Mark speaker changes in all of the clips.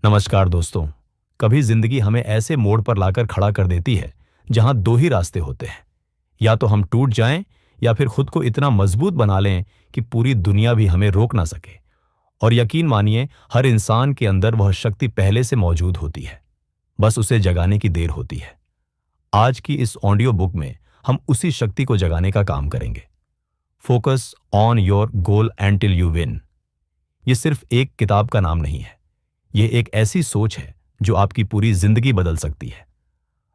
Speaker 1: नमस्कार दोस्तों। कभी जिंदगी हमें ऐसे मोड़ पर लाकर खड़ा कर देती है जहां दो ही रास्ते होते हैं। या तो हम टूट जाएं या फिर खुद को इतना मजबूत बना लें कि पूरी दुनिया भी हमें रोक ना सके। और यकीन मानिए, हर इंसान के अंदर वह शक्ति पहले से मौजूद होती है, बस उसे जगाने की देर होती है। आज की इस ऑडियो बुक में हम उसी शक्ति को जगाने का काम करेंगे। Focus on your goal until you win. ये सिर्फ एक किताब का नाम नहीं है, यह एक ऐसी सोच है जो आपकी पूरी जिंदगी बदल सकती है।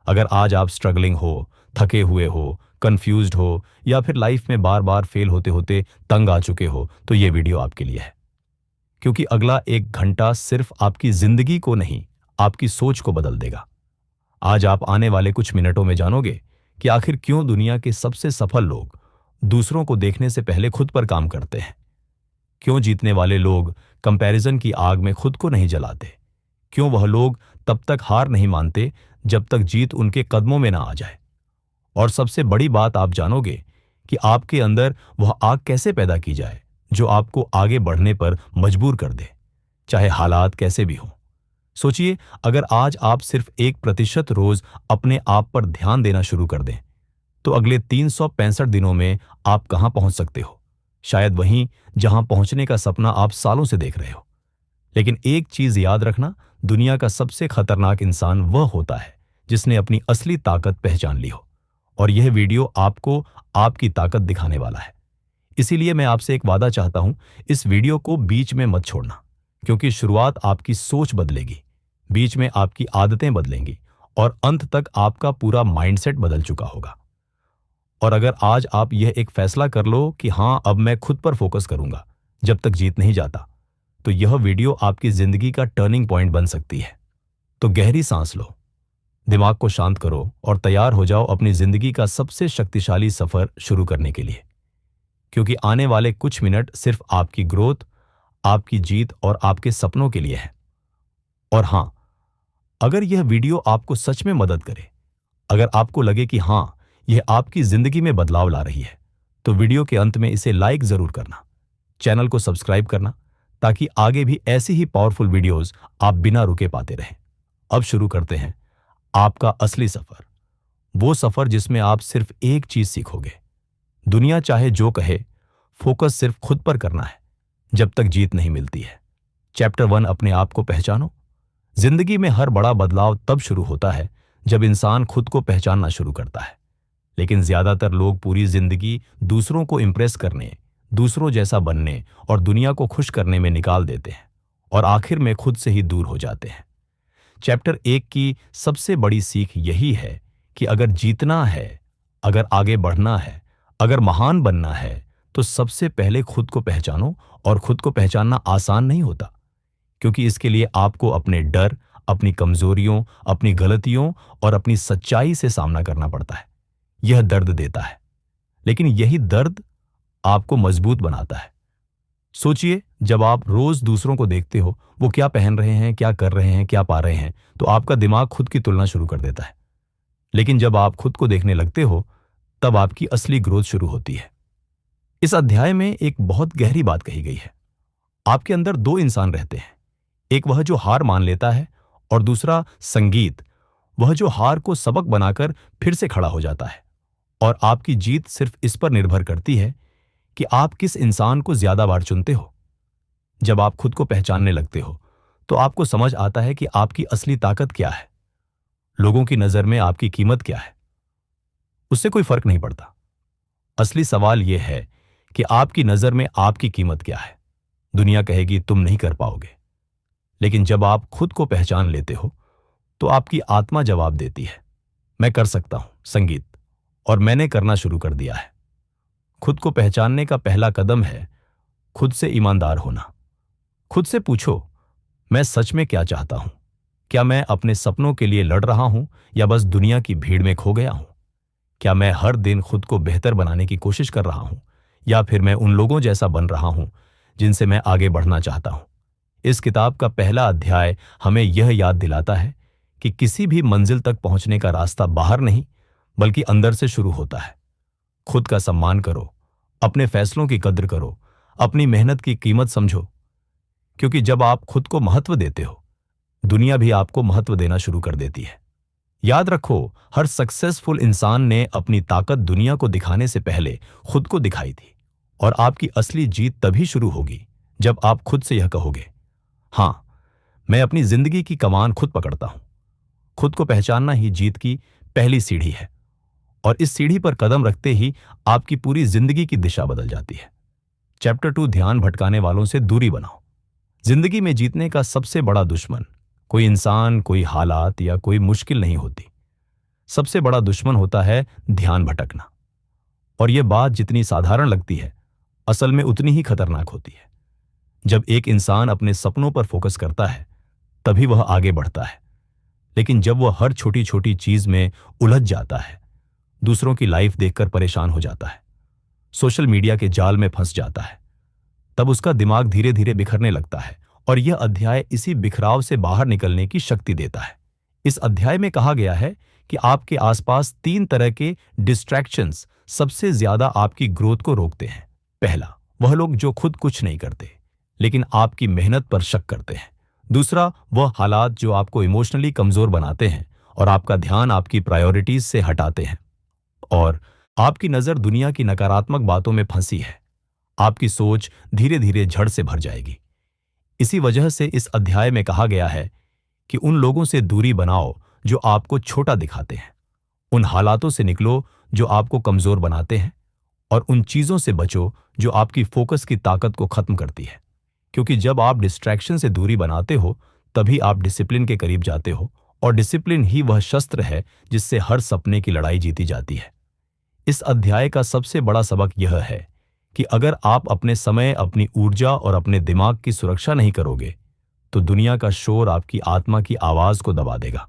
Speaker 1: अगर आज आप स्ट्रगलिंग हो, थके हुए हो, कंफ्यूज्ड हो या फिर लाइफ में बार बार फेल होते होते तंग आ चुके हो, तो यह वीडियो आपके लिए है। क्योंकि अगला 1 घंटा सिर्फ आपकी जिंदगी को नहीं, आपकी सोच को बदल देगा। आज आप आने वाले कुछ मिनटों में जानोगे कि आखिर क्यों दुनिया के सबसे सफल लोग दूसरों को देखने से पहले खुद पर काम करते हैं। क्यों जीतने वाले लोग कंपैरिजन की आग में खुद को नहीं जलाते। क्यों वह लोग तब तक हार नहीं मानते जब तक जीत उनके कदमों में ना आ जाए। और सबसे बड़ी बात आप जानोगे कि आपके अंदर वह आग कैसे पैदा की जाए जो आपको आगे बढ़ने पर मजबूर कर दे, चाहे हालात कैसे भी हों। सोचिए, अगर आज आप सिर्फ 1% रोज अपने आप पर ध्यान देना शुरू कर दें, तो अगले 365 दिनों में आप कहां पहुंच सकते हो। शायद वहीं जहां पहुंचने का सपना आप सालों से देख रहे हो। लेकिन एक चीज याद रखना, दुनिया का सबसे खतरनाक इंसान वह होता है जिसने अपनी असली ताकत पहचान ली हो। और यह वीडियो आपको आपकी ताकत दिखाने वाला है। इसीलिए मैं आपसे एक वादा चाहता हूं, इस वीडियो को बीच में मत छोड़ना। क्योंकि शुरुआत आपकी सोच बदलेगी, बीच में आपकी आदतें बदलेंगी और अंत तक आपका पूरा माइंडसेट बदल चुका होगा। और अगर आज आप यह एक फैसला कर लो कि हां, अब मैं खुद पर फोकस करूंगा जब तक जीत नहीं जाता, तो यह वीडियो आपकी जिंदगी का टर्निंग पॉइंट बन सकती है। तो गहरी सांस लो, दिमाग को शांत करो और तैयार हो जाओ अपनी जिंदगी का सबसे शक्तिशाली सफर शुरू करने के लिए। क्योंकि आने वाले कुछ मिनट सिर्फ आपकी ग्रोथ, आपकी जीत और आपके सपनों के लिए है। और हां, अगर यह वीडियो आपको सच में मदद करे, अगर आपको लगे कि हां, यह आपकी जिंदगी में बदलाव ला रही है, तो वीडियो के अंत में इसे लाइक जरूर करना, चैनल को सब्सक्राइब करना, ताकि आगे भी ऐसी ही पावरफुल वीडियोस आप बिना रुके पाते रहें। अब शुरू करते हैं आपका असली सफर, वो सफर जिसमें आप सिर्फ एक चीज सीखोगे। दुनिया चाहे जो कहे, फोकस सिर्फ खुद पर करना है जब तक जीत नहीं मिलती है। चैप्टर 1, अपने आप को पहचानो। जिंदगी में हर बड़ा बदलाव तब शुरू होता है जब इंसान खुद को पहचानना शुरू करता है। लेकिन ज्यादातर लोग पूरी जिंदगी दूसरों को इंप्रेस करने, दूसरों जैसा बनने और दुनिया को खुश करने में निकाल देते हैं और आखिर में खुद से ही दूर हो जाते हैं। चैप्टर 1 की सबसे बड़ी सीख यही है कि अगर जीतना है, अगर आगे बढ़ना है, अगर महान बनना है, तो सबसे पहले खुद को पहचानो। और खुद को पहचानना आसान नहीं होता, क्योंकि इसके लिए आपको अपने डर, अपनी कमजोरियों, अपनी गलतियों और अपनी सच्चाई से सामना करना पड़ता है। यह दर्द देता है, लेकिन यही दर्द आपको मजबूत बनाता है। सोचिए, जब आप रोज दूसरों को देखते हो, वो क्या पहन रहे हैं, क्या कर रहे हैं, क्या पा रहे हैं, तो आपका दिमाग खुद की तुलना शुरू कर देता है। लेकिन जब आप खुद को देखने लगते हो, तब आपकी असली ग्रोथ शुरू होती है। इस अध्याय में एक बहुत गहरी बात कही गई है। आपके अंदर 2 इंसान रहते हैं, एक वह जो हार मान लेता है और दूसरा संगीत, वह जो हार को सबक बनाकर फिर से खड़ा हो जाता है। और आपकी जीत सिर्फ इस पर निर्भर करती है कि आप किस इंसान को ज्यादा बार चुनते हो। जब आप खुद को पहचानने लगते हो, तो आपको समझ आता है कि आपकी असली ताकत क्या है, लोगों की नजर में आपकी कीमत क्या है। उससे कोई फर्क नहीं पड़ता। असली सवाल यह है कि आपकी नजर में आपकी कीमत क्या है। दुनिया कहेगी तुम नहीं कर पाओगे, लेकिन जब आप खुद को पहचान लेते हो, तो आपकी आत्मा जवाब देती है, मैं कर सकता हूं संगीत, और मैंने करना शुरू कर दिया है। खुद को पहचानने का पहला कदम है खुद से ईमानदार होना। खुद से पूछो, मैं सच में क्या चाहता हूं? क्या मैं अपने सपनों के लिए लड़ रहा हूं या बस दुनिया की भीड़ में खो गया हूं? क्या मैं हर दिन खुद को बेहतर बनाने की कोशिश कर रहा हूं या फिर मैं उन लोगों जैसा बन रहा हूं जिनसे मैं आगे बढ़ना चाहता हूं? इस किताब का पहला अध्याय हमें यह याद दिलाता है कि किसी भी मंजिल तक पहुंचने का रास्ता बाहर नहीं, बल्कि अंदर से शुरू होता है। खुद का सम्मान करो, अपने फैसलों की कद्र करो, अपनी मेहनत की कीमत समझो। क्योंकि जब आप खुद को महत्व देते हो, दुनिया भी आपको महत्व देना शुरू कर देती है। याद रखो, हर सक्सेसफुल इंसान ने अपनी ताकत दुनिया को दिखाने से पहले खुद को दिखाई थी। और आपकी असली जीत तभी शुरू होगी जब आप खुद से यह कहोगे, हाँ, मैं अपनी जिंदगी की कमान खुद पकड़ता हूं। खुद को पहचानना ही जीत की पहली सीढ़ी है। और इस सीढ़ी पर कदम रखते ही आपकी पूरी जिंदगी की दिशा बदल जाती है। चैप्टर 2, ध्यान भटकाने वालों से दूरी बनाओ। जिंदगी में जीतने का सबसे बड़ा दुश्मन कोई इंसान, कोई हालात या कोई मुश्किल नहीं होती। सबसे बड़ा दुश्मन होता है ध्यान भटकना। और यह बात जितनी साधारण लगती है, असल में उतनी ही खतरनाक होती है। जब एक इंसान अपने सपनों पर फोकस करता है, तभी वह आगे बढ़ता है। लेकिन जब वह हर छोटी छोटी चीज में उलझ जाता है, दूसरों की लाइफ देखकर परेशान हो जाता है, सोशल मीडिया के जाल में फंस जाता है, तब उसका दिमाग धीरे धीरे बिखरने लगता है। और यह अध्याय इसी बिखराव से बाहर निकलने की शक्ति देता है। इस अध्याय में कहा गया है कि आपके आसपास 3 तरह के डिस्ट्रैक्शंस सबसे ज्यादा आपकी ग्रोथ को रोकते हैं। पहला, वह लोग जो खुद कुछ नहीं करते लेकिन आपकी मेहनत पर शक करते हैं। दूसरा, वह हालात जो आपको इमोशनली कमजोर बनाते हैं और आपका ध्यान आपकी प्रायोरिटीज से हटाते हैं। और आपकी नजर दुनिया की नकारात्मक बातों में फंसी है। आपकी सोच धीरे धीरे जड़ से भर जाएगी। इसी वजह से इस अध्याय में कहा गया है कि उन लोगों से दूरी बनाओ जो आपको छोटा दिखाते हैं। उन हालातों से निकलो जो आपको कमजोर बनाते हैं। और उन चीजों से बचो जो आपकी फोकस की ताकत को खत्म करती है। क्योंकि जब आप डिस्ट्रैक्शन से दूरी बनाते हो, तभी आप डिसिप्लिन के करीब जाते हो। और डिसिप्लिन ही वह शस्त्र है जिससे हर सपने की लड़ाई जीती जाती है। इस अध्याय का सबसे बड़ा सबक यह है कि अगर आप अपने समय, अपनी ऊर्जा और अपने दिमाग की सुरक्षा नहीं करोगे, तो दुनिया का शोर आपकी आत्मा की आवाज को दबा देगा।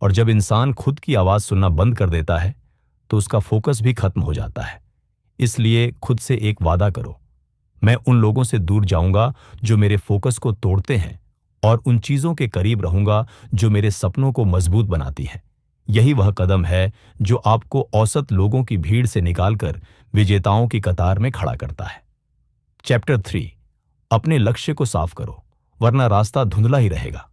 Speaker 1: और जब इंसान खुद की आवाज सुनना बंद कर देता है, तो उसका फोकस भी खत्म हो जाता है। इसलिए खुद से एक वादा करो, मैं उन लोगों से दूर जाऊंगा जो मेरे फोकस को तोड़ते हैं, और उन चीजों के करीब रहूंगा जो मेरे सपनों को मजबूत बनाती हैं। यही वह कदम है जो आपको औसत लोगों की भीड़ से निकालकर विजेताओं की कतार में खड़ा करता है। चैप्टर 3, अपने लक्ष्य को साफ करो, वरना रास्ता धुंधला ही रहेगा।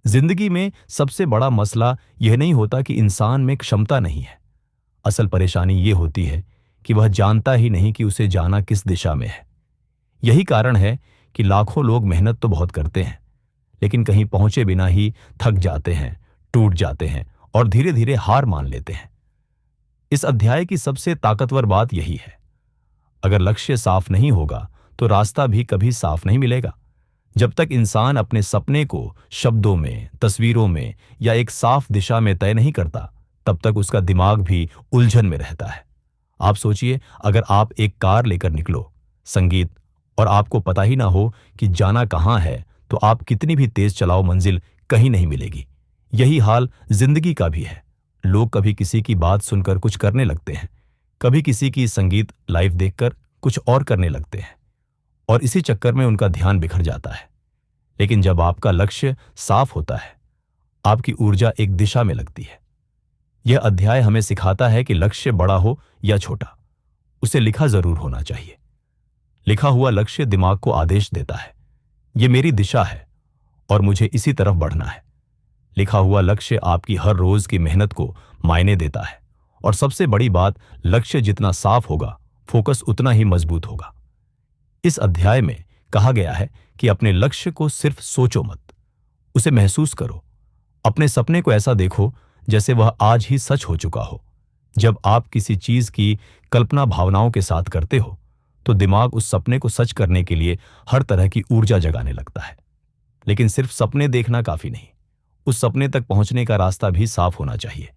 Speaker 1: जिंदगी में सबसे बड़ा मसला यह नहीं होता कि इंसान में क्षमता नहीं है। असल परेशानी यह होती है कि वह जानता ही नहीं कि उसे जाना किस दिशा में है। यही कारण है कि लाखों लोग मेहनत तो बहुत करते हैं, लेकिन कहीं पहुंचे बिना ही थक जाते हैं, टूट जाते हैं और धीरे धीरे हार मान लेते हैं। इस अध्याय की सबसे ताकतवर बात यही है, अगर लक्ष्य साफ नहीं होगा तो रास्ता भी कभी साफ नहीं मिलेगा। जब तक इंसान अपने सपने को शब्दों में, तस्वीरों में या एक साफ दिशा में तय नहीं करता, तब तक उसका दिमाग भी उलझन में रहता है। आप सोचिए, अगर आप एक कार लेकर निकलो, संगीत, और आपको पता ही ना हो कि जाना कहां है, तो आप कितनी भी तेज चलाओ, मंजिल कहीं नहीं मिलेगी। यही हाल जिंदगी का भी है। लोग कभी किसी की बात सुनकर कुछ करने लगते हैं, कभी किसी की संगीत लाइव देखकर कुछ और करने लगते हैं, और इसी चक्कर में उनका ध्यान बिखर जाता है। लेकिन जब आपका लक्ष्य साफ होता है, आपकी ऊर्जा एक दिशा में लगती है। यह अध्याय हमें सिखाता है कि लक्ष्य बड़ा हो या छोटा, उसे लिखा जरूर होना चाहिए। लिखा हुआ लक्ष्य दिमाग को आदेश देता है, यह मेरी दिशा है और मुझे इसी तरफ बढ़ना है। लिखा हुआ लक्ष्य आपकी हर रोज की मेहनत को मायने देता है। और सबसे बड़ी बात, लक्ष्य जितना साफ होगा, फोकस उतना ही मजबूत होगा। इस अध्याय में कहा गया है कि अपने लक्ष्य को सिर्फ सोचो मत, उसे महसूस करो। अपने सपने को ऐसा देखो जैसे वह आज ही सच हो चुका हो। जब आप किसी चीज की कल्पना भावनाओं के साथ करते हो, तो दिमाग उस सपने को सच करने के लिए हर तरह की ऊर्जा जगाने लगता है। लेकिन सिर्फ सपने देखना काफी नहीं, उस सपने तक पहुंचने का रास्ता भी साफ होना चाहिए।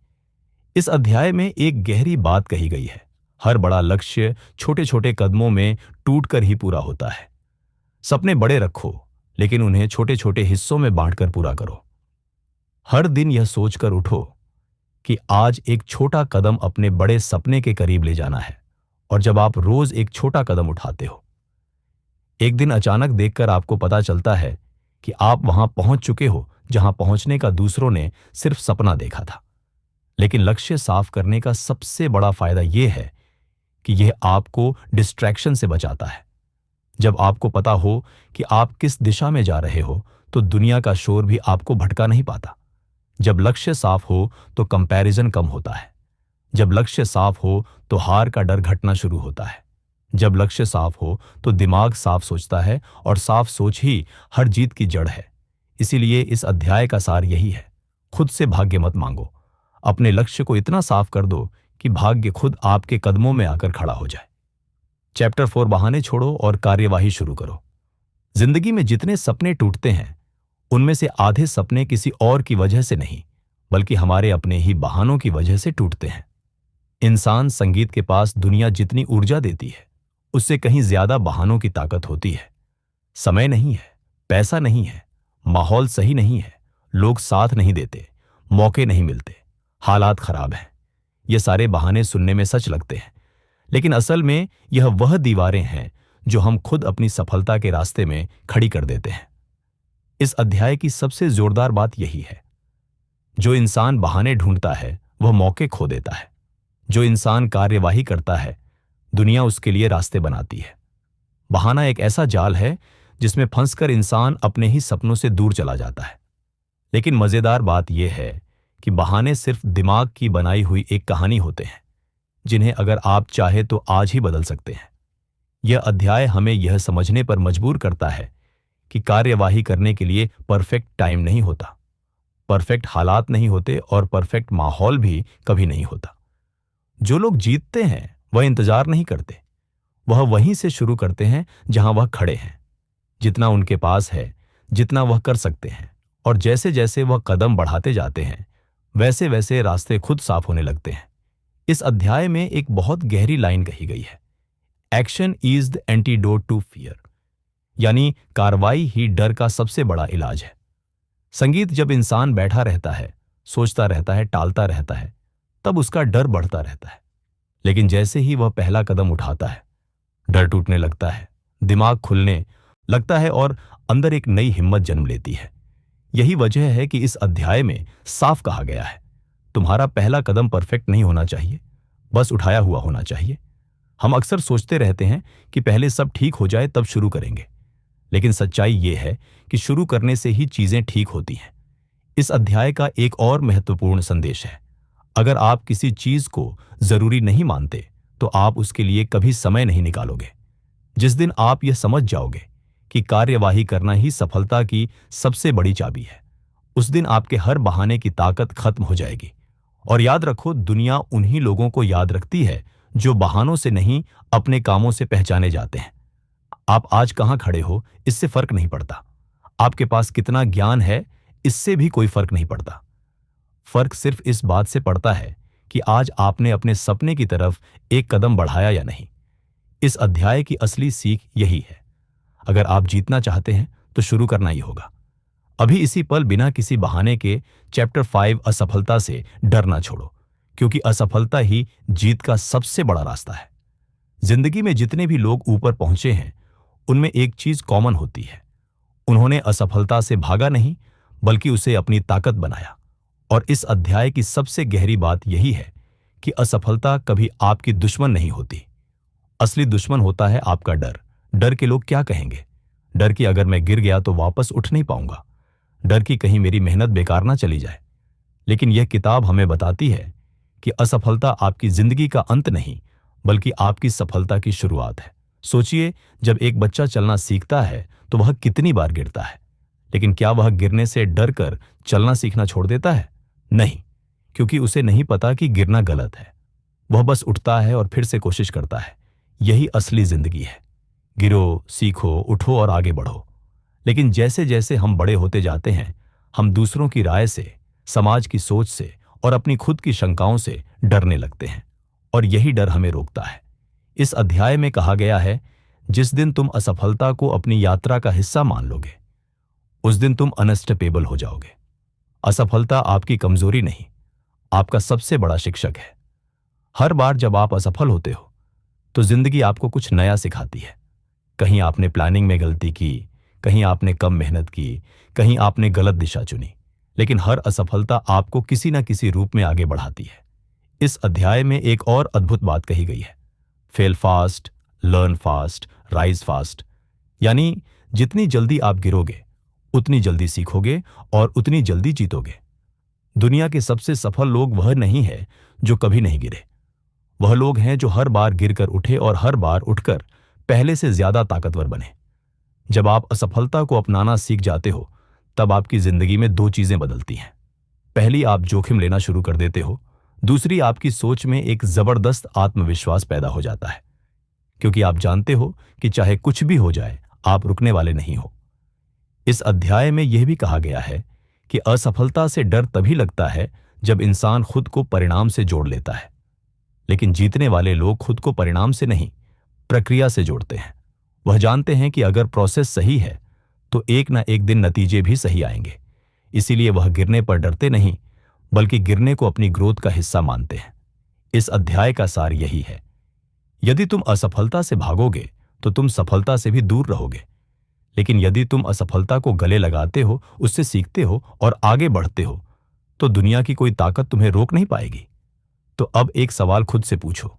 Speaker 1: इस अध्याय में एक गहरी बात कही गई है, हर बड़ा लक्ष्य छोटे छोटे कदमों में टूटकर ही पूरा होता है। सपने बड़े रखो, लेकिन उन्हें छोटे छोटे हिस्सों में बांटकर पूरा करो। हर दिन यह सोचकर उठो कि आज एक छोटा कदम अपने बड़े सपने के करीब ले जाना है। और जब आप रोज एक छोटा कदम उठाते हो, एक दिन अचानक देखकर आपको पता चलता है कि आप वहां पहुंच चुके हो जहां पहुंचने का दूसरों ने सिर्फ सपना देखा था। लेकिन लक्ष्य साफ करने का सबसे बड़ा फायदा यह है कि यह आपको डिस्ट्रैक्शन से बचाता है। जब आपको पता हो कि आप किस दिशा में जा रहे हो, तो दुनिया का शोर भी आपको भटका नहीं पाता। जब लक्ष्य साफ हो तो कंपैरिजन कम होता है। जब लक्ष्य साफ हो तो हार का डर घटना शुरू होता है। जब लक्ष्य साफ हो तो दिमाग साफ सोचता है, और साफ सोच ही हर जीत की जड़ है। इसीलिए इस अध्याय का सार यही है, खुद से भाग्य मत मांगो। अपने लक्ष्य को इतना साफ कर दो कि भाग्य खुद आपके कदमों में आकर खड़ा हो जाए। चैप्टर 4, बहाने छोड़ो और कार्यवाही शुरू करो। जिंदगी में जितने सपने टूटते हैं, उनमें से आधे सपने किसी और की वजह से नहीं, बल्कि हमारे अपने ही बहानों की वजह से टूटते हैं। इंसान संगीत के पास दुनिया जितनी ऊर्जा देती है, उससे कहीं ज्यादा बहानों की ताकत होती है। समय नहीं है, पैसा नहीं है, माहौल सही नहीं है, लोग साथ नहीं देते, मौके नहीं मिलते, हालात खराब हैं। ये सारे बहाने सुनने में सच लगते हैं, लेकिन असल में यह वह दीवारें हैं जो हम खुद अपनी सफलता के रास्ते में खड़ी कर देते हैं। इस अध्याय की सबसे जोरदार बात यही है, जो इंसान बहाने ढूंढता है वह मौके खो देता है। जो इंसान कार्यवाही करता है, दुनिया उसके लिए रास्ते बनाती है। बहाना एक ऐसा जाल है जिसमें फंसकर इंसान अपने ही सपनों से दूर चला जाता है। लेकिन मजेदार बात यह है कि बहाने सिर्फ दिमाग की बनाई हुई एक कहानी होते हैं, जिन्हें अगर आप चाहे तो आज ही बदल सकते हैं। यह अध्याय हमें यह समझने पर मजबूर करता है कि कार्यवाही करने के लिए परफेक्ट टाइम नहीं होता, परफेक्ट हालात नहीं होते, और परफेक्ट माहौल भी कभी नहीं होता। जो लोग जीतते हैं वह इंतजार नहीं करते, वह वहीं से शुरू करते हैं जहां वह खड़े हैं। जितना उनके पास है, जितना वह कर सकते हैं, और जैसे जैसे वह कदम बढ़ाते जाते हैं, वैसे वैसे रास्ते खुद साफ होने लगते हैं। इस अध्याय में एक बहुत गहरी लाइन कही गई है, action is the antidote to fear, यानी कार्रवाई ही डर का सबसे बड़ा इलाज है। संगीत जब इंसान बैठा रहता है, सोचता रहता है, टालता रहता है, तब उसका डर बढ़ता रहता है। लेकिन जैसे ही वह पहला कदम उठाता है, डर टूटने लगता है, दिमाग खुलने लगता है, और अंदर एक नई हिम्मत जन्म लेती है। यही वजह है कि इस अध्याय में साफ कहा गया है, तुम्हारा पहला कदम परफेक्ट नहीं होना चाहिए, बस उठाया हुआ होना चाहिए। हम अक्सर सोचते रहते हैं कि पहले सब ठीक हो जाए तब शुरू करेंगे, लेकिन सच्चाई यह है कि शुरू करने से ही चीजें ठीक होती हैं। इस अध्याय का एक और महत्वपूर्ण संदेश है, अगर आप किसी चीज को जरूरी नहीं मानते तो आप उसके लिए कभी समय नहीं निकालोगे। जिस दिन आप यह समझ जाओगे कि कार्यवाही करना ही सफलता की सबसे बड़ी चाबी है, उस दिन आपके हर बहाने की ताकत खत्म हो जाएगी। और याद रखो, दुनिया उन्हीं लोगों को याद रखती है जो बहानों से नहीं, अपने कामों से पहचाने जाते हैं। आप आज कहां खड़े हो इससे फर्क नहीं पड़ता, आपके पास कितना ज्ञान है इससे भी कोई फर्क नहीं पड़ता। फर्क सिर्फ इस बात से पड़ता है कि आज आपने अपने सपने की तरफ एक कदम बढ़ाया या नहीं। इस अध्याय की असली सीख यही है, अगर आप जीतना चाहते हैं तो शुरू करना ही होगा। अभी इसी पल बिना किसी बहाने के चैप्टर 5 असफलता से डरना छोड़ो, क्योंकि असफलता ही जीत का सबसे बड़ा रास्ता है। जिंदगी में जितने भी लोग ऊपर पहुंचे हैं, उनमें एक चीज कॉमन होती है, उन्होंने असफलता से भागा नहीं, बल्कि उसे अपनी ताकत बनाया। और इस अध्याय की सबसे गहरी बात यही है कि असफलता कभी आपकी दुश्मन नहीं होती। असली दुश्मन होता है आपका डर। डर के लोग क्या कहेंगे, डर कि अगर मैं गिर गया तो वापस उठ नहीं पाऊंगा, डर कि कहीं मेरी मेहनत बेकार ना चली जाए। लेकिन यह किताब हमें बताती है कि असफलता आपकी जिंदगी का अंत नहीं, बल्कि आपकी सफलता की शुरुआत है। सोचिए, जब एक बच्चा चलना सीखता है तो वह कितनी बार गिरता है, लेकिन क्या वह गिरने से डर कर चलना सीखना छोड़ देता है? नहीं, क्योंकि उसे नहीं पता कि गिरना गलत है। वह बस उठता है और फिर से कोशिश करता है। यही असली जिंदगी है, गिरो, सीखो, उठो और आगे बढ़ो। लेकिन जैसे जैसे हम बड़े होते जाते हैं, हम दूसरों की राय से, समाज की सोच से और अपनी खुद की शंकाओं से डरने लगते हैं, और यही डर हमें रोकता है। इस अध्याय में कहा गया है, जिस दिन तुम असफलता को अपनी यात्रा का हिस्सा मान लोगे, उस दिन तुम अनस्टॉपेबल हो जाओगे। असफलता आपकी कमजोरी नहीं, आपका सबसे बड़ा शिक्षक है। हर बार जब आप असफल होते हो तो जिंदगी आपको कुछ नया सिखाती है। कहीं आपने प्लानिंग में गलती की, कहीं आपने कम मेहनत की, कहीं आपने गलत दिशा चुनी, लेकिन हर असफलता आपको किसी न किसी रूप में आगे बढ़ाती है। इस अध्याय में एक और अद्भुत बात कही गई है, fail fast, learn fast, rise fast. यानी जितनी जल्दी आप गिरोगे, उतनी जल्दी सीखोगे और उतनी जल्दी जीतोगे। दुनिया के सबसे सफल लोग वह नहीं है जो कभी नहीं गिरे। वह लोग हैं जो हर बार गिरकर उठे और हर बार उठकर पहले से ज्यादा ताकतवर बने। जब आप असफलता को अपनाना सीख जाते हो, तब आपकी जिंदगी में दो चीजें बदलती हैं। पहली, आप जोखिम लेना शुरू कर देते हो। दूसरी, आपकी सोच में एक जबरदस्त आत्मविश्वास पैदा हो जाता है, क्योंकि आप जानते हो कि चाहे कुछ भी हो जाए, आप रुकने वाले नहीं हो। इस अध्याय में यह भी कहा गया है कि असफलता से डर तभी लगता है जब इंसान खुद को परिणाम से जोड़ लेता है, लेकिन जीतने वाले लोग खुद को परिणाम से नहीं, प्रक्रिया से जोड़ते हैं। वह जानते हैं कि अगर प्रोसेस सही है तो एक ना एक दिन नतीजे भी सही आएंगे। इसीलिए वह गिरने पर डरते नहीं, बल्कि गिरने को अपनी ग्रोथ का हिस्सा मानते हैं। इस अध्याय का सार यही है, यदि तुम असफलता से भागोगे तो तुम सफलता से भी दूर रहोगे, लेकिन यदि तुम असफलता को गले लगाते हो, उससे सीखते हो और आगे बढ़ते हो, तो दुनिया की कोई ताकत तुम्हें रोक नहीं पाएगी। तो अब एक सवाल खुद से पूछो,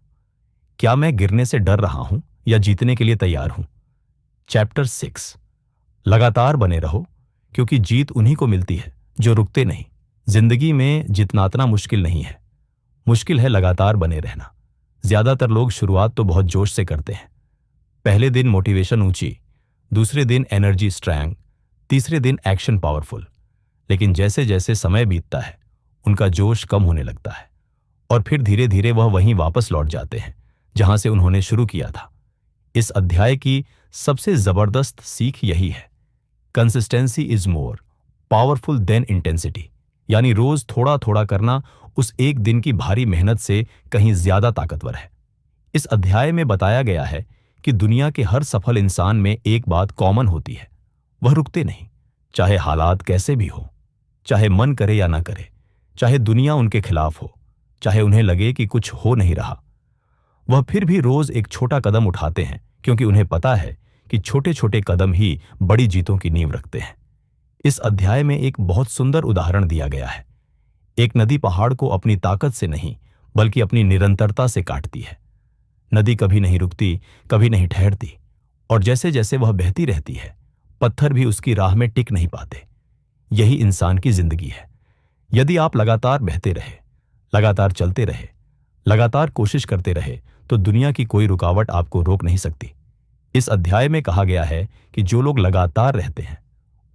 Speaker 1: क्या मैं गिरने से डर रहा हूं या जीतने के लिए तैयार हूं? चैप्टर 6, लगातार बने रहो, क्योंकि जीत उन्हीं को मिलती है जो रुकते नहीं। जिंदगी में जितना इतना मुश्किल नहीं है, मुश्किल है लगातार बने रहना। ज्यादातर लोग शुरुआत तो बहुत जोश से करते हैं। पहले दिन मोटिवेशन ऊंची, दूसरे दिन एनर्जी स्ट्रॉन्ग, तीसरे दिन एक्शन पावरफुल। लेकिन जैसे जैसे समय बीतता है, उनका जोश कम होने लगता है और फिर धीरे धीरे वह वहीं वापस लौट जाते हैं जहां से उन्होंने शुरू किया था। इस अध्याय की सबसे जबरदस्त सीख यही है, consistency is more powerful than intensity. यानी रोज थोड़ा थोड़ा करना उस एक दिन की भारी मेहनत से कहीं ज्यादा ताकतवर है। इस अध्याय में बताया गया है कि दुनिया के हर सफल इंसान में एक बात कॉमन होती है, वह रुकते नहीं। चाहे हालात कैसे भी हो, चाहे मन करे या ना करे, चाहे दुनिया उनके खिलाफ हो, चाहे उन्हें लगे कि कुछ हो नहीं रहा, वह फिर भी रोज एक छोटा कदम उठाते हैं, क्योंकि उन्हें पता है कि छोटे छोटे कदम ही बड़ी जीतों की नींव रखते हैं। इस अध्याय में एक बहुत सुंदर उदाहरण दिया गया है। एक नदी पहाड़ को अपनी ताकत से नहीं, बल्कि अपनी निरंतरता से काटती है। नदी कभी नहीं रुकती, कभी नहीं ठहरती, और जैसे जैसे वह बहती रहती है, पत्थर भी उसकी राह में टिक नहीं पाते। यही इंसान की जिंदगी है। यदि आप लगातार बहते रहे, लगातार चलते रहे, लगातार कोशिश करते रहे, तो दुनिया की कोई रुकावट आपको रोक नहीं सकती। इस अध्याय में कहा गया है कि जो लोग लगातार रहते हैं,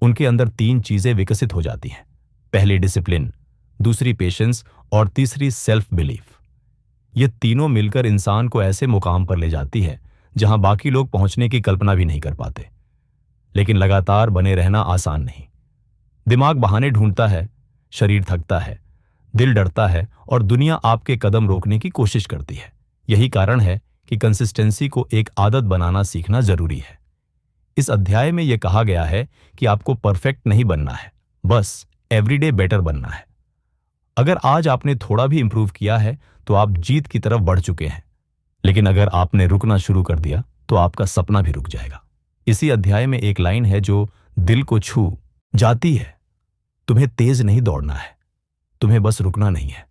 Speaker 1: उनके अंदर 3 चीजें विकसित हो जाती हैं। पहली डिसिप्लिन, दूसरी पेशेंस और तीसरी सेल्फ बिलीफ। ये तीनों मिलकर इंसान को ऐसे मुकाम पर ले जाती है जहां बाकी लोग पहुंचने की कल्पना भी नहीं कर पाते। लेकिन लगातार बने रहना आसान नहीं। दिमाग बहाने ढूंढता है, शरीर थकता है, दिल डरता है और दुनिया आपके कदम रोकने की कोशिश करती है। यही कारण है कि कंसिस्टेंसी को एक आदत बनाना सीखना जरूरी है। इस अध्याय में यह कहा गया है कि आपको परफेक्ट नहीं बनना है, बस एवरीडे बेटर बनना है। अगर आज आपने थोड़ा भी इंप्रूव किया है तो आप जीत की तरफ बढ़ चुके हैं। लेकिन अगर आपने रुकना शुरू कर दिया तो आपका सपना भी रुक जाएगा। इसी अध्याय में एक लाइन है जो दिल को छू जाती है, तुम्हें तेज नहीं दौड़ना है, तुम्हें बस रुकना नहीं है।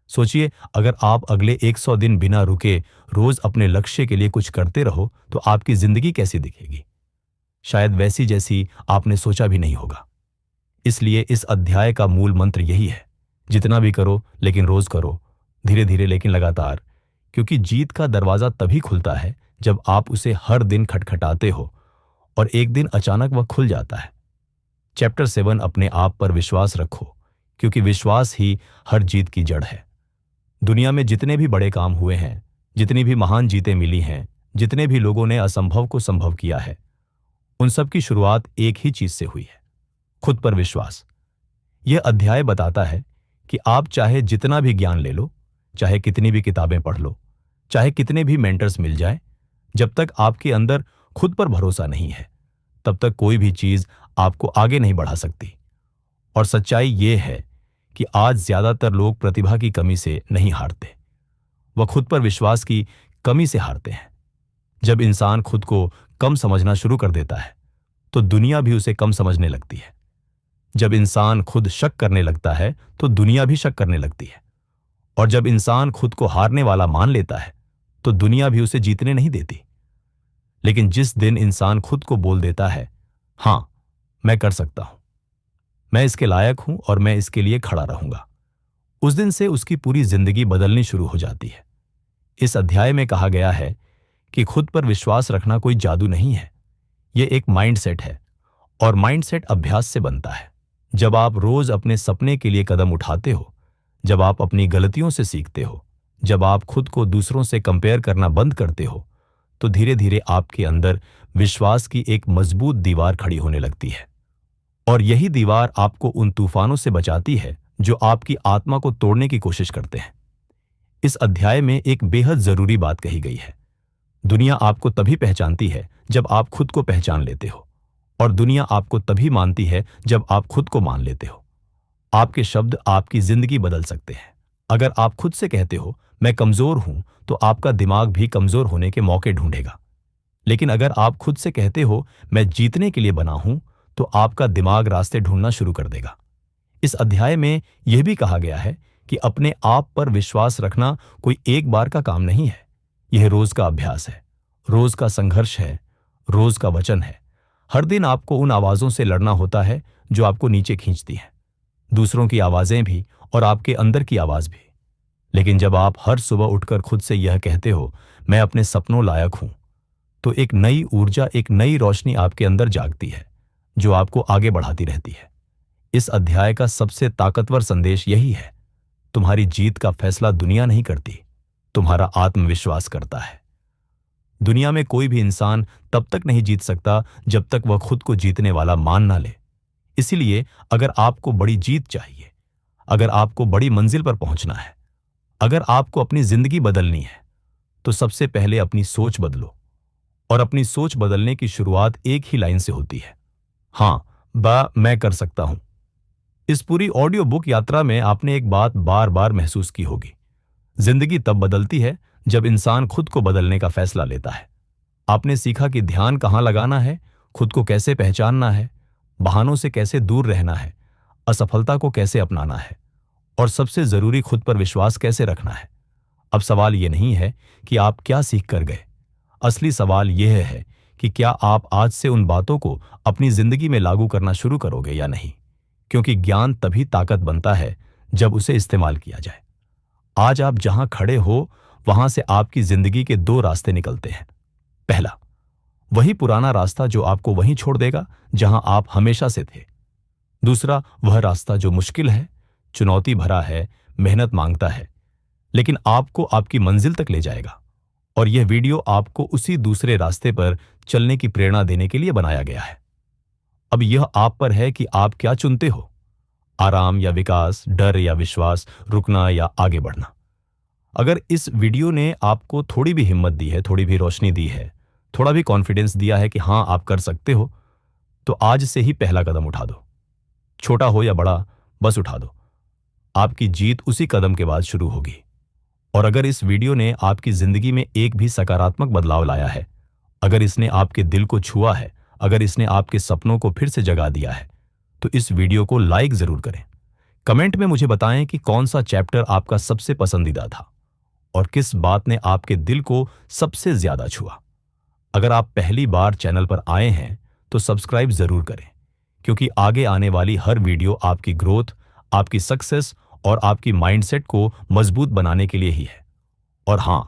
Speaker 1: सोचिए, अगर आप अगले 100 दिन बिना रुके रोज अपने लक्ष्य के लिए कुछ करते रहो तो आपकी जिंदगी कैसी दिखेगी? शायद वैसी जैसी आपने सोचा भी नहीं होगा। इसलिए इस अध्याय का मूल मंत्र यही है, जितना भी करो लेकिन रोज करो, धीरे धीरे लेकिन लगातार, क्योंकि जीत का दरवाजा तभी खुलता है जब आप उसे हर दिन खटखटाते हो और एक दिन अचानक वह खुल जाता है। चैप्टर 7, अपने आप पर विश्वास रखो, क्योंकि विश्वास ही हर जीत की जड़ है। दुनिया में जितने भी बड़े काम हुए हैं, जितनी भी महान जीतें मिली हैं, जितने भी लोगों ने असंभव को संभव किया है, उन सब की शुरुआत एक ही चीज से हुई है, खुद पर विश्वास। यह अध्याय बताता है कि आप चाहे जितना भी ज्ञान ले लो, चाहे कितनी भी किताबें पढ़ लो, चाहे कितने भी मेंटर्स मिल जाए, जब तक आपके अंदर खुद पर भरोसा नहीं है, तब तक कोई भी चीज आपको आगे नहीं बढ़ा सकती। और सच्चाई यह है कि आज ज्यादातर लोग प्रतिभा की कमी से नहीं हारते, वह खुद पर विश्वास की कमी से हारते हैं। जब इंसान खुद को कम समझना शुरू कर देता है तो दुनिया भी उसे कम समझने लगती है। जब इंसान खुद शक करने लगता है तो दुनिया भी शक करने लगती है। और जब इंसान खुद को हारने वाला मान लेता है तो दुनिया भी उसे जीतने नहीं देती। लेकिन जिस दिन इंसान खुद को बोल देता है, हाँ मैं कर सकता हूं, मैं इसके लायक हूं और मैं इसके लिए खड़ा रहूंगा। उस दिन से उसकी पूरी जिंदगी बदलनी शुरू हो जाती है। इस अध्याय में कहा गया है कि खुद पर विश्वास रखना कोई जादू नहीं है, यह एक माइंडसेट है और माइंडसेट अभ्यास से बनता है। जब आप रोज अपने सपने के लिए कदम उठाते हो, जब आप अपनी गलतियों से सीखते हो, जब आप खुद को दूसरों से कंपेयर करना बंद करते हो, तो धीरे धीरे आपके अंदर विश्वास की एक मजबूत दीवार खड़ी होने लगती है। और यही दीवार आपको उन तूफानों से बचाती है जो आपकी आत्मा को तोड़ने की कोशिश करते हैं। इस अध्याय में एक बेहद जरूरी बात कही गई है। दुनिया आपको तभी पहचानती है जब आप खुद को पहचान लेते हो, और दुनिया आपको तभी मानती है जब आप खुद को मान लेते हो। आपके शब्द आपकी जिंदगी बदल सकते हैं। अगर आप खुद से कहते हो मैं कमजोर हूं, तो आपका दिमाग भी कमजोर होने के मौके ढूंढेगा। लेकिन अगर आप खुद से कहते हो मैं जीतने के लिए बना हूं, तो आपका दिमाग रास्ते ढूंढना शुरू कर देगा। इस अध्याय में यह भी कहा गया है कि अपने आप पर विश्वास रखना कोई एक बार का काम नहीं है। यह रोज का अभ्यास है, रोज का संघर्ष है, रोज का वचन है। हर दिन आपको उन आवाजों से लड़ना होता है जो आपको नीचे खींचती हैं, दूसरों की आवाजें भी और आपके अंदर की आवाज भी। लेकिन जब आप हर सुबह उठकर खुद से यह कहते हो मैं अपने सपनों लायक हूं, तो एक नई ऊर्जा, एक नई रोशनी आपके अंदर जागती है जो आपको आगे बढ़ाती रहती है। इस अध्याय का सबसे ताकतवर संदेश यही है, तुम्हारी जीत का फैसला दुनिया नहीं करती, तुम्हारा आत्मविश्वास करता है। दुनिया में कोई भी इंसान तब तक नहीं जीत सकता जब तक वह खुद को जीतने वाला मान ना ले। इसीलिए अगर आपको बड़ी जीत चाहिए, अगर आपको बड़ी मंजिल पर पहुंचना है, अगर आपको अपनी जिंदगी बदलनी है, तो सबसे पहले अपनी सोच बदलो। और अपनी सोच बदलने की शुरुआत एक ही लाइन से होती है, हां, मैं कर सकता हूं। इस पूरी ऑडियो बुक यात्रा में आपने एक बात बार बार महसूस की होगी, जिंदगी तब बदलती है जब इंसान खुद को बदलने का फैसला लेता है। आपने सीखा कि ध्यान कहां लगाना है, खुद को कैसे पहचानना है, बहानों से कैसे दूर रहना है, असफलता को कैसे अपनाना है, और सबसे जरूरी खुद पर विश्वास कैसे रखना है। अब सवाल यह नहीं है कि आप क्या सीख कर गए, असली सवाल यह है कि क्या आप आज से उन बातों को अपनी जिंदगी में लागू करना शुरू करोगे या नहीं। क्योंकि ज्ञान तभी ताकत बनता है जब उसे इस्तेमाल किया जाए। आज आप जहां खड़े हो वहां से आपकी जिंदगी के दो रास्ते निकलते हैं। पहला, वही पुराना रास्ता जो आपको वहीं छोड़ देगा जहां आप हमेशा से थे। दूसरा, वह रास्ता जो मुश्किल है, चुनौती भरा है, मेहनत मांगता है, लेकिन आपको आपकी मंजिल तक ले जाएगा। और यह वीडियो आपको उसी दूसरे रास्ते पर चलने की प्रेरणा देने के लिए बनाया गया है। अब यह आप पर है कि आप क्या चुनते हो, आराम या विकास, डर या विश्वास, रुकना या आगे बढ़ना। अगर इस वीडियो ने आपको थोड़ी भी हिम्मत दी है, थोड़ी भी रोशनी दी है, थोड़ा भी कॉन्फिडेंस दिया है कि हां आप कर सकते हो, तो आज से ही पहला कदम उठा दो। छोटा हो या बड़ा, बस उठा दो। आपकी जीत उसी कदम के बाद शुरू होगी। और अगर इस वीडियो ने आपकी जिंदगी में एक भी सकारात्मक बदलाव लाया है, अगर इसने आपके दिल को छुआ है, अगर इसने आपके सपनों को फिर से जगा दिया है, तो इस वीडियो को लाइक जरूर करें। कमेंट में मुझे बताएं कि कौन सा चैप्टर आपका सबसे पसंदीदा था और किस बात ने आपके दिल को सबसे ज्यादा छुआ। अगर आप पहली बार चैनल पर आए हैं तो सब्सक्राइब जरूर करें, क्योंकि आगे आने वाली हर वीडियो आपकी ग्रोथ, आपकी सक्सेस और आपकी माइंडसेट को मजबूत बनाने के लिए ही है। और हां,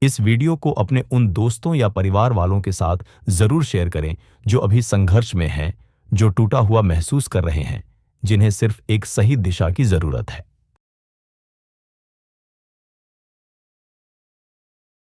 Speaker 1: इस वीडियो को अपने उन दोस्तों या परिवार वालों के साथ जरूर शेयर करें जो अभी संघर्ष में हैं, जो टूटा हुआ महसूस कर रहे हैं, जिन्हें सिर्फ एक सही दिशा की जरूरत है।